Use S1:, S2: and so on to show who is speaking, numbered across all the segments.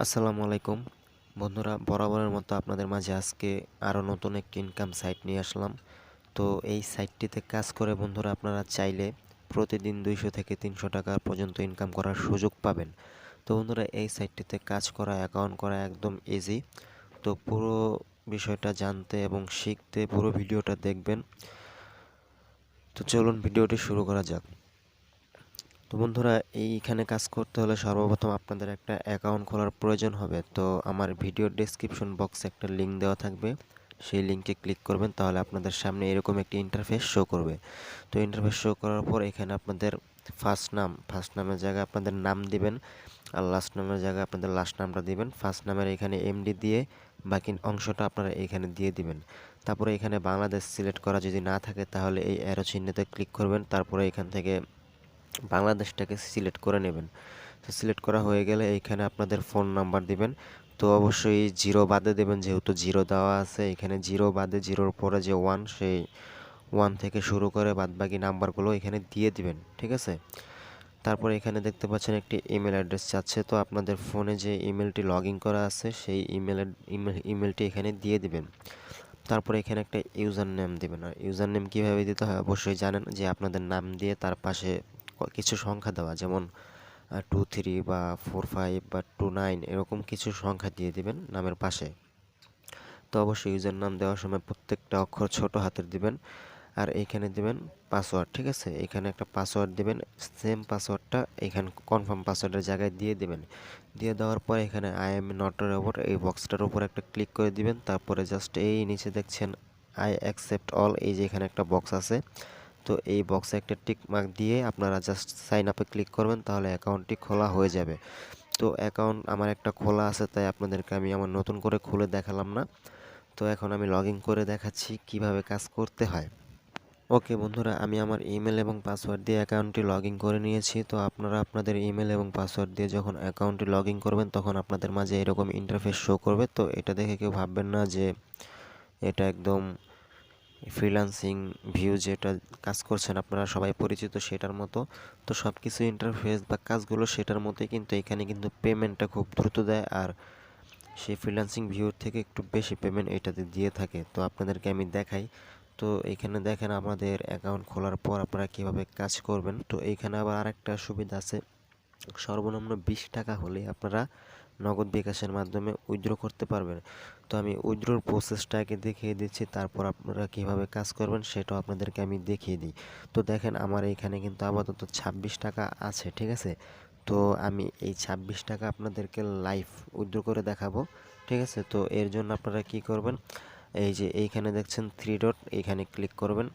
S1: আসসালামু আলাইকুম বন্ধুরা, বরাবরের মতো আপনাদের মাঝে আজকে আরও নতুন একটি ইনকাম সাইট নিয়ে আসলাম। তো এই সাইটটিতে কাজ করে বন্ধুরা আপনারা চাইলে প্রতিদিন 200 থেকে 300 টাকা পর্যন্ত ইনকাম করার সুযোগ পাবেন। তো বন্ধুরা, এই সাইটটিতে কাজ করা, অ্যাকাউন্ট করা একদম ইজি। তো পুরো বিষয়টা জানতে এবং শিখতে পুরো ভিডিওটা দেখবেন। তো চলুন ভিডিওটি শুরু করা যাক। তো বন্ধুরা, এইখানে কাজ করতে হলে সর্বপ্রথম আপনাদের একটা অ্যাকাউন্ট খোলার প্রয়োজন হবে। তো আমার ভিডিওর ডেসক্রিপশন বক্সে একটা লিঙ্ক দেওয়া থাকবে, সেই লিঙ্কে ক্লিক করবেন, তাহলে আপনাদের সামনে এরকম একটি ইন্টারফেস শো করবে। তো ইন্টারফেস শো করার পর এখানে আপনাদের ফার্স্ট নামের জায়গায় আপনাদের নাম দিবেন, আর লাস্ট নামের জায়গায় আপনাদের লাস্ট নামটা দিবেন। ফার্স্ট নামের এখানে এমডি দিয়ে বাকি অংশটা আপনারা এখানে দিয়ে দিবেন। তারপরে এখানে বাংলাদেশ সিলেক্ট করা যদি না থাকে তাহলে এই অ্যারো চিহ্নতে ক্লিক করবেন, তারপরে এখান থেকে বাংলাদেশটাকে সিলেক্ট করে নেবেন। তো সিলেক্ট করা হয়ে গেলে এইখানে আপনাদের ফোন নাম্বার দিবেন। তো অবশ্যই জিরো বাদে দেবেন, যেহেতু জিরো দেওয়া আছে এখানে। জিরো বাদে, জিরোর পরে যে ওয়ান, সেই ওয়ান থেকে শুরু করে বাদবাকি নাম্বারগুলো এখানে দিয়ে দিবেন, ঠিক আছে। তারপর এখানে দেখতে পাচ্ছেন একটি ইমেল অ্যাড্রেস চাচ্ছে। তো আপনাদের ফোনে যে ইমেলটি লগ ইন করা আছে সেই ইমেলটি এখানে দিয়ে দিবেন। তারপরে এখানে একটা ইউজার নেম দিবেন। আর ইউজার নেম কীভাবে দিতে হয় অবশ্যই জানেন, যে আপনাদের নাম দিয়ে তার পাশে কিছু সংখ্যা দেওয়া, যেমন 23 বা 45 বা 29 এরকম কিছু সংখ্যা দিয়ে দিবেন নামের পাশে। তো অবশ্যই ইউজার নাম দেওয়ার সময় প্রত্যেকটা অক্ষর ছোট হাতের দিবেন। আর এইখানে দিবেন পাসওয়ার্ড, ঠিক আছে। এখানে একটা পাসওয়ার্ড দিবেন, সেম পাসওয়ার্ডটা এখানে কনফার্ম পাসওয়ার্ডের জায়গায় দিয়ে দিবেন। দিয়ে দেওয়ার পর এখানে আই এম নট রোবট এই বক্সটার উপর একটা ক্লিক করে দিবেন। তারপরে জাস্ট এই নিচে দেখছেন আই অ্যাকসেপ্ট অল, এই যে এখানে একটা বক্স আছে। তো এই বক্সে একটা টিক মার্ক দিয়ে আপনারা জাস্ট সাইন আপে ক্লিক করবেন, তাহলে অ্যাকাউন্টটি খোলা হয়ে যাবে। তো অ্যাকাউন্ট আমার একটা খোলা আছে, তাই আপনাদেরকে আমি আমার নতুন করে খুলে দেখালাম না। তো এখন আমি লগ ইন করে দেখাচ্ছি কিভাবে কাজ করতে হয়। ওকে বন্ধুরা, আমি আমার ইমেল এবং পাসওয়ার্ড দিয়ে অ্যাকাউন্টটি লগ ইন করে নিয়েছি। তো আপনারা আপনাদের ইমেল এবং পাসওয়ার্ড দিয়ে যখন অ্যাকাউন্টটি লগ ইন করবেন তখন আপনাদের মাঝে এরকম ইন্টারফেস শো করবে। তো এটা দেখে কেউ ভাববেন না যে এটা একদম ফ্রিল্যান্সিং ভিউ যেটা কাজ করছেন আপনারা সবাই পরিচিত সেটার মতো। তো সব কিছু ইন্টারফেস বা কাজগুলো সেটার মতোই, কিন্তু এখানে কিন্তু পেমেন্টটা খুব দ্রুত দেয়, আর সেই ফ্রিল্যান্সিং ভিউর থেকে একটু বেশি পেমেন্ট এটাতে দিয়ে থাকে। তো আপনাদেরকে আমি দেখাই। তো এইখানে দেখেন আমাদের অ্যাকাউন্ট খোলার পর আপনারা কীভাবে কাজ করবেন। তো এইখানে আবার আরেকটা সুবিধা আছে, সর্বনিম্ন 20 টাকা হলে আপনারা নগদ বিকাশের মাধ্যমে উইথড্র করতে পারবেন। তো আমি উইথড্রোর প্রসেসটা আগে দেখিয়ে দিচ্ছি, তারপর আপনারা কীভাবে কাজ করবেন সেটাও আপনাদেরকে আমি দেখিয়ে দিই। তো দেখেন আমার এইখানে কিন্তু আপাতত 26 টাকা আছে, ঠিক আছে। তো আমি এই 26 টাকা আপনাদেরকে লাইভ উইথড্র করে দেখাবো, ঠিক আছে। তো এর জন্য আপনারা কি করবেন, এই যে এইখানে দেখছেন থ্রি ডট, এইখানে ক্লিক করবেন।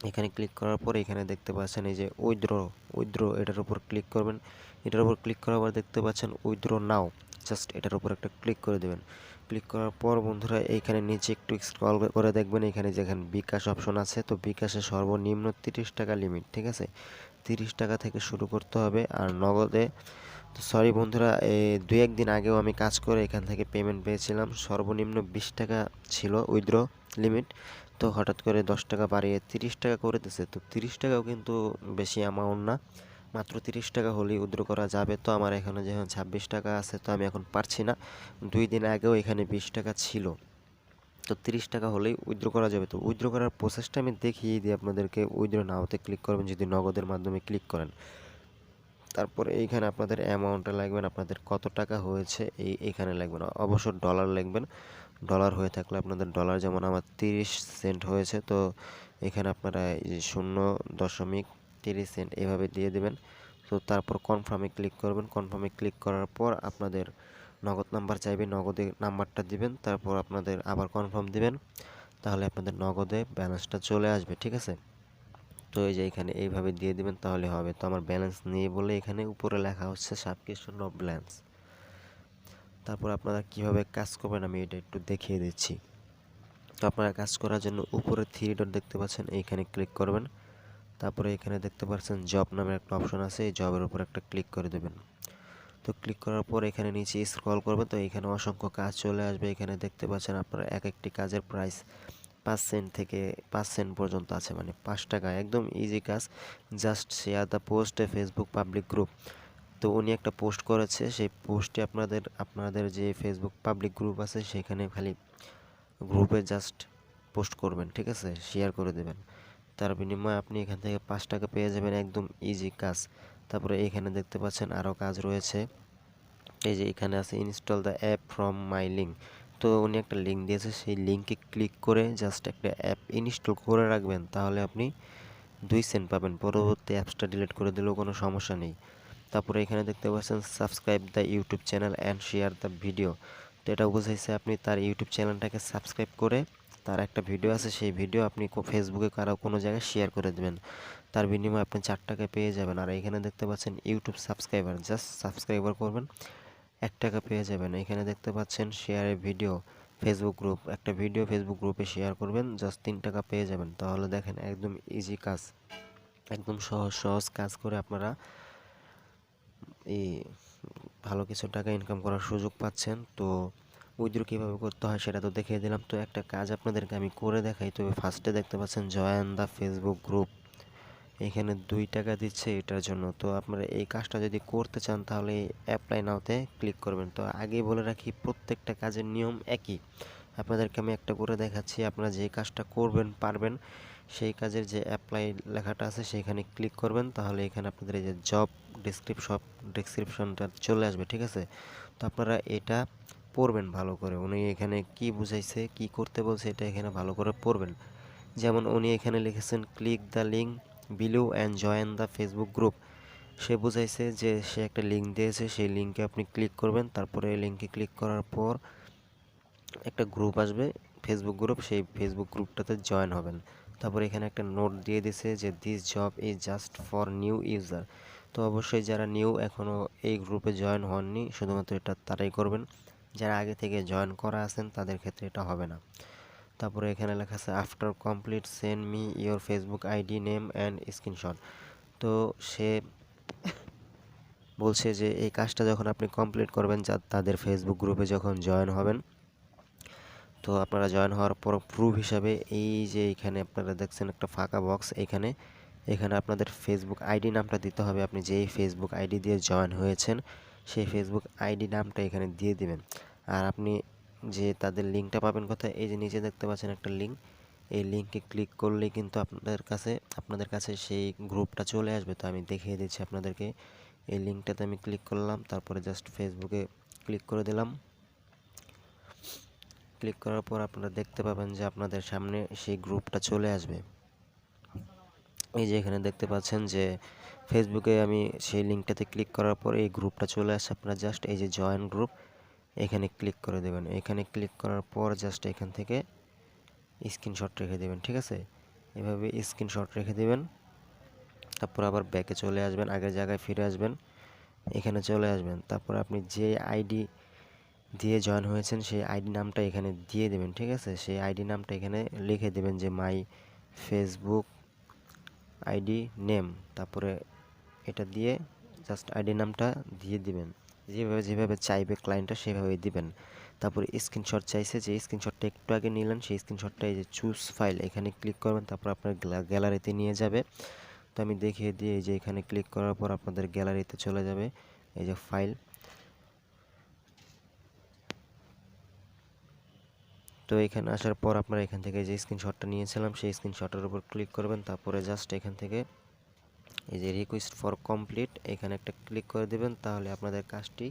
S1: এখানে ক্লিক করার পর এখানে দেখতে পাচ্ছেন এই যে উইথড্র এটার উপর ক্লিক করবেন। এটার উপর ক্লিক করার পর দেখতে পাচ্ছেন উইথড্র নাও, জাস্ট এটার উপর একটা ক্লিক করে দেবেন। ক্লিক করার পর বন্ধুরা এইখানে নিচে একটু স্ক্রল করে দেখবেন, এখানে যেখানে বিকাশ অপশন আছে, তো বিকাশে সর্বনিম্ন 30 টাকা লিমিট, ঠিক আছে। 30 টাকা থেকে শুরু করতে হবে। আর নগদে, তো সরি বন্ধুরা, 2-1 দিন আগেও আমি কাজ করে এখান থেকে পেমেন্ট পেয়েছিলাম, সর্বনিম্ন 20 টাকা ছিল উইথড্র লিমিট। তো হঠাৎ করে 10 টাকা বাড়িয়ে 30 টাকা করে দিছে। তো 30 টাকাও কিন্তু বেশি অ্যামাউন্ট না, মাত্র 30 টাকা হলেই উইথড্র করা যাবে। তো আমার এখানে যখন 26 টাকা আছে, তো আমি এখন পারছি না। 2 দিন আগেও এখানে 20 টাকা ছিল, তো 30 টাকা হলেই উইথড্র করা যাবে। তো উইথড্র করার প্রসেসটা আমি দেখিয়ে দিই আপনাদেরকে। উইথড্র নাওতে ক্লিক করবেন যদি নগদের মাধ্যমে ক্লিক করেন। তারপরে এইখানে আপনাদের অ্যামাউন্টটা লিখবেন, আপনাদের কত টাকা হয়েছে এইখানে লিখবেন। অবশ্য ডলার লিখবেন, ডলার হয়ে থাকলে আপনাদের ডলার, যেমন আমার 30 সেন্ট হয়েছে, তো এখানে আপনারা এই 0.30 সেন্ট এভাবে দিয়ে দেবেন। তো তারপর কনফার্মে ক্লিক করবেন। কনফার্মে ক্লিক করার পর আপনাদের নগদ নাম্বার চাইবে, নগদে নাম্বারটা দিবেন, তারপর আপনাদের আবার কনফার্ম দিবেন, তাহলে আপনাদের নগদে ব্যালেন্সটা চলে আসবে, ঠিক আছে। তো এই যে এখানে এইভাবে দিয়ে দিবেন, তাহলে হবে। তো আমার ব্যালেন্স নেই বলে এখানে উপরে লেখা হচ্ছে সাবস্ক্রিপশন নো ব্যালেন্স। তারপর আপনারা কিভাবে কাজ করবেন আমি এটা একটু দেখিয়ে দিচ্ছি। তো আপনারা কাজ করার জন্য উপরে থ্রি ডট দেখতে পাচ্ছেন, এইখানে ক্লিক করবেন। তারপরে এখানে দেখতে পাচ্ছেন জব নামের একটা অপশন আছে, এই জবের উপর একটা ক্লিক করে দেবেন। তো ক্লিক করার পর এখানে নিচে স্ক্রল করবেন, তো এখানে অসংখ্য কাজ চলে আসবে। এখানে দেখতে পাচ্ছেন আপনারা এক একটি কাজের প্রাইস 5 সেন্ট থেকে 5 সেন্ট পর্যন্ত আছে, মানে 5 টাকা, একদম ইজি কাজ। Just share the post A Facebook public group, তো উনি একটা পোস্ট করেছে, সেই পোস্টে আপনাদের যে ফেসবুক পাবলিক গ্রুপ আছে সেখানে খালি গ্রুপে জাস্ট পোস্ট করবেন, ঠিক আছে, শেয়ার করে দেবেন। তার বিনিময়ে আপনি এখান থেকে 5 টাকা পেয়ে যাবেন, একদম ইজি কাজ। তারপরে এখানে দেখতে পাচ্ছেন আরও কাজ রয়েছে, এই যে এখানে আছে install the app from my link. তো উনি একটা লিঙ্ক দিয়েছে, সেই লিঙ্কে ক্লিক করে জাস্ট একটা অ্যাপ ইনস্টল করে রাখবেন, তাহলে আপনি 2 সেন্ট পাবেন। পরবর্তী অ্যাপসটা ডিলিট করে দিলেও কোনো সমস্যা নেই। তারপরে এখানে দেখতে পাচ্ছেন subscribe the YouTube channel and share the video. তো এটা বুঝাইছে আপনি তার ইউটিউব চ্যানেলটাকে সাবস্ক্রাইব করে তার একটা ভিডিও আছে, সেই ভিডিও আপনি ফেসবুকে কারো কোনো জায়গায় শেয়ার করে দেবেন, তার বিনিময়ে আপনি 4 টাকা পেয়ে যাবেন। আর এখানে দেখতে পাচ্ছেন ইউটিউব সাবস্ক্রাইবার, জাস্ট সাবস্ক্রাইবার করবেন, 1 টাকা পেয়ে যাবেন। এখানে দেখতে পাচ্ছেন শেয়ারে ভিডিও ফেসবুক গ্রুপ, একটা ভিডিও ফেসবুক গ্রুপে শেয়ার করবেন, জাস্ট 3 টাকা পেয়ে যাবেন। তাহলে দেখেন একদম ইজি কাজ, একদম সহজ সহজ কাজ করে আপনারা এই ভালো কিছু টাকা ইনকাম করার সুযোগ পাচ্ছেন। তো উইথড্র কীভাবে করতে হয় সেটা তো দেখিয়ে দিলাম। তো একটা কাজ আপনাদেরকে আমি করে দেখাই। তবে ফার্স্টে দেখতে পাচ্ছেন জয়েন দ্য ফেসবুক গ্রুপ, এখানে 2 টাকা দিচ্ছে এটার জন্য। তো আপনারা এই কাজটা যদি করতে চান তাহলে অ্যাপ্লাই নাওতে ক্লিক করবেন। তো আগেই বলে রাখি, প্রত্যেকটা কাজের নিয়ম একই, আপনাদেরকে আমি একটা করে দেখাচ্ছি। আপনারা যে কাজটা করবেন পারবেন, সেই কাজের যে অ্যাপ্লাই লেখাটা আছে সেইখানে ক্লিক করবেন, তাহলে এখানে আপনাদের এই যে জব ডেসক্রিপশনটা চলে আসবে, ঠিক আছে। তো আপনারা এটা পড়বেন ভালো করে, উনি এখানে কি বুঝাইছে, কি করতে বলছে, এটা এখানে ভালো করে পড়বেন। যেমন উনি এখানে লিখেছেন click the link below and join the Facebook group. সে বুঝাইছে যে সে একটা লিঙ্ক দিয়েছে, সেই লিঙ্কে আপনি ক্লিক করবেন, তারপরে এই লিঙ্কে ক্লিক করার পর একটা গ্রুপ আসবে, ফেসবুক গ্রুপ, সেই ফেসবুক গ্রুপটাতে জয়েন হবেন। তারপর এখানে একটা নোট দিয়ে দিছে যে this job is just for new user. তো অবশ্যই যারা নিউ এখনও এই গ্রুপে জয়েন হননি, শুধুমাত্র এটা তারাই করবেন, যারা আগে থেকে জয়েন করা আছেন তাদের ক্ষেত্রে এটা হবে না। তারপরে এখানে লেখা আছে after complete send me your Facebook ID name and screenshot. তো সে বলছে যে এই কাজটা যখন আপনি কমপ্লিট করবেন, যা তাদের ফেসবুক গ্রুপে যখন জয়েন হবেন, তো আপনারা জয়েন হওয়ার পর প্রুফ হিসাবে এই যে এখানে আপনারা দেখছেন একটা ফাঁকা বক্স, এখানে এখানে আপনাদের ফেসবুক আইডি নামটা দিতে হবে। আপনি যেই ফেসবুক আইডি দিয়ে জয়েন হয়েছেন সেই ফেসবুক আইডি নামটা এখানে দিয়ে দিবেন। আর আপনি যে তাদের লিঙ্কটা পাবেন কোথায়, এই যে নিচে দেখতে পাচ্ছেন একটা লিঙ্ক, এই লিঙ্কে ক্লিক করলেই কিন্তু আপনাদের কাছে সেই গ্রুপটা চলে আসবে। তো আমি দেখিয়ে দিচ্ছি আপনাদেরকে, এই লিঙ্কটাতে আমি ক্লিক করলাম, তারপরে জাস্ট ফেসবুকে ক্লিক করে দিলাম। ক্লিক করার পর আপনারা দেখতে পাবেন যে আপনাদের সামনে সেই গ্রুপটা চলে আসবে। এই যে এখানে দেখতে পাচ্ছেন যে ফেসবুকে আমি সেই লিঙ্কটাতে ক্লিক করার পর এই গ্রুপটা চলে আসে। আপনারা জাস্ট এই যে জয়েন গ্রুপ, এখানে ক্লিক করে দেবেন। এখানে ক্লিক করার পর জাস্ট এখান থেকে স্ক্রিনশট রেখে দেবেন, ঠিক আছে, এভাবে স্ক্রিনশট রেখে দেবেন। তারপর আবার ব্যাকে চলে আসবেন, আগের জায়গায় ফিরে আসবেন, এখানে চলে আসবেন। তারপর আপনি যে আইডি দিয়ে জয়েন হয়েছেন সেই আইডি নামটা এখানে দিয়ে দেবেন, ঠিক আছে। সেই আইডি নামটা এখানে লিখে দেবেন যে মাই ফেসবুক আইডি নেম, তারপরে এটা দিয়ে জাস্ট আইডি নামটা দিয়ে দিবেন, যেভাবে যেভাবে চাইবে ক্লায়েন্টটা সেভাবে দিবেন। তারপরে স্ক্রিনশট চাইছে, যে স্ক্রিনশটটা একটু আগে নিলেন সেই স্ক্রিনশটটা এই যে চুজ ফাইল, এখানে ক্লিক করবেন, তারপর আপনার গ্যালারিতে নিয়ে যাবে। তো আমি দেখিয়ে দিই, এই যে এখানে ক্লিক করার পর আপনাদের গ্যালারিতে চলে যাবে এই যে ফাইল। তো এখানে আসার পর আপনারা এখান থেকে যে স্ক্রিনশটটা নিয়েছিলাম সেই স্ক্রিনশটের উপর ক্লিক করবেন, তারপরে জাস্ট এখান থেকে এই যে রিকোয়েস্ট ফর কমপ্লিট এখানে একটা ক্লিক করে দেবেন, তাহলে আপনাদের কাজটি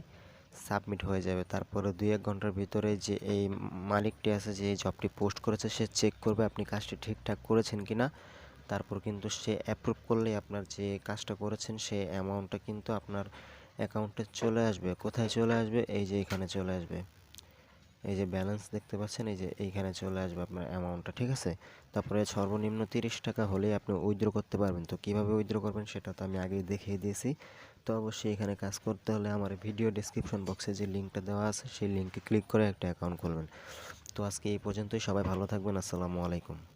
S1: সাবমিট হয়ে যাবে। তারপরে 2-1 ঘন্টার ভিতরে যে এই মালিকটি আছে যে এই জবটি পোস্ট করেছে সে চেক করবে আপনি কাজটি ঠিকঠাক করেছেন কিনা। তারপর কিন্তু সে অ্যাপ্রুভ করলেই আপনার যে কাজটা করেছেন সেই অ্যামাউন্টটা কিন্তু আপনার অ্যাকাউন্টে চলে আসবে। কোথায় চলে আসবে, এই যে এখানে চলে আসবে, এই যে ব্যালেন্স দেখতে পাচ্ছেন, এই যে এইখানে চলে আসবে আপনার অ্যামাউন্টটা, ঠিক আছে। তারপরে সর্বনিম্ন 30 টাকা হলেই আপনি উইথড্র করতে পারবেন। তো কীভাবে উইথড্র করবেন সেটা তো আমি আগেই দেখিয়ে দিয়েছি। তো অবশ্যই এখানে কাজ করতে হলে আমার ভিডিও ডেসক্রিপশন বক্সে যে লিঙ্কটা দেওয়া আছে সেই লিঙ্কে ক্লিক করে একটা অ্যাকাউন্ট খুলবেন। তো আজকে এই পর্যন্তই, সবাই ভালো থাকবেন, আসসালামু আলাইকুম।